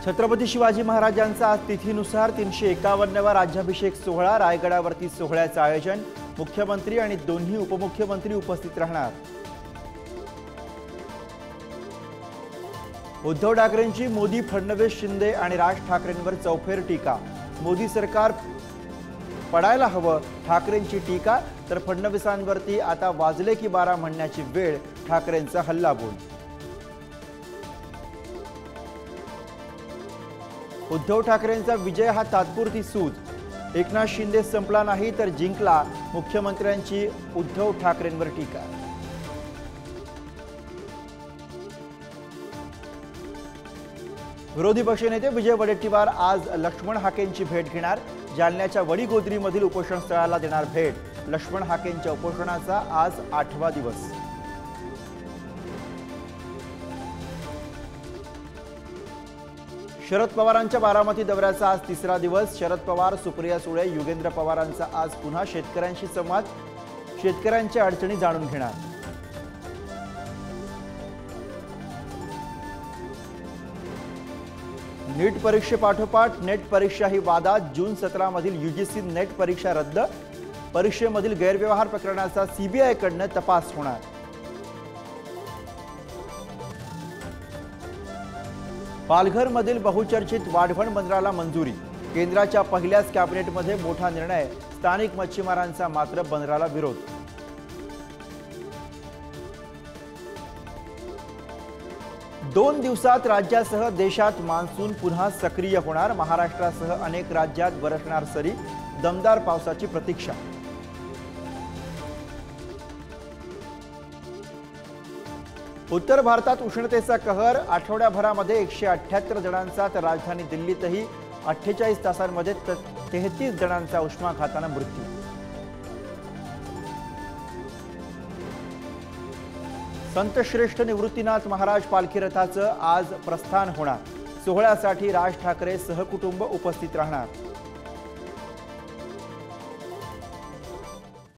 छत्रपती शिवाजी महाराजांचा आज तिथीनुसार 351वा राज्याभिषेक सोहळा रायगडावरती सोहळ्याचे आयोजन। मुख्यमंत्री आणि दोन्ही उपमुख्यमंत्री उपस्थित राहणार। उद्धव ठाकरेंची मोदी, फडणवीस, शिंदे आणि राज ठाकरेंवर चौफेर टीका। मोदी सरकार पडायला हवं, ठाकरेंची टीका। तर फडणवीसांवरती आता वाजले की 12 म्हणण्याची वेळ, ठाकरेंचा हल्लाबोल। उद्धव ठाकरेंचा विजय हा तात्पुरती सूज। एकनाथ शिंदे संपला नाही तर जिंकला, मुख्यमंत्र्यांची उद्धव ठाकरेंवर टीका। विरोधी पक्षनेते विजय वडेट्टीवार आज लक्ष्मण हाकेंची भेट घेणार। जालन्याच्या वडीगोद्रीमधील उपोषणस्थळाला देणार भेट। लक्ष्मण हाकेंच्या उपोषणाचा आज 8वा दिवस। शरद पवारांच्या बारामती दौऱ्याचा आज 3रा दिवस। शरद पवार, सुप्रिया सुळे, युगेंद्र पवारांचा आज पुन्हा शेतकऱ्यांशी संवाद। शेतकऱ्यांच्या अडचणी जाणून घेणार। नीट परीक्षेपाठोपाठ नेट परीक्षाही वादात। जून 17 मधील यूजीसी नेट परीक्षा रद्द। परीक्षेमधील गैरव्यवहार प्रकरणाचा सीबीआयकडून तपास होणार। पालघरमधील बहुचर्चित वाढवण बंदराला मंजुरी। केंद्राच्या पहिल्याच कॅबिनेटमध्ये मोठा निर्णय। स्थानिक मच्छीमारांचा मात्र बंदराला विरोध। दोन दिवसात राज्यासह देशात मान्सून पुन्हा सक्रिय होणार। महाराष्ट्रासह अनेक राज्यात बरसणार सरी। दमदार पावसाची प्रतीक्षा। उत्तर भारतात उष्णतेचा कहर। आठवड्याभरामध्ये 178 जणांचा तर राजधानी दिल्लीतही 48 तासांमध्ये 33 जणांचा उष्माघाताने मृत्यू। संतश्रेष्ठ निवृत्तीनाथ महाराज पालखी रथाचं आज प्रस्थान होणार। सोहळ्यासाठी राज ठाकरे सहकुटुंब उपस्थित राहणार।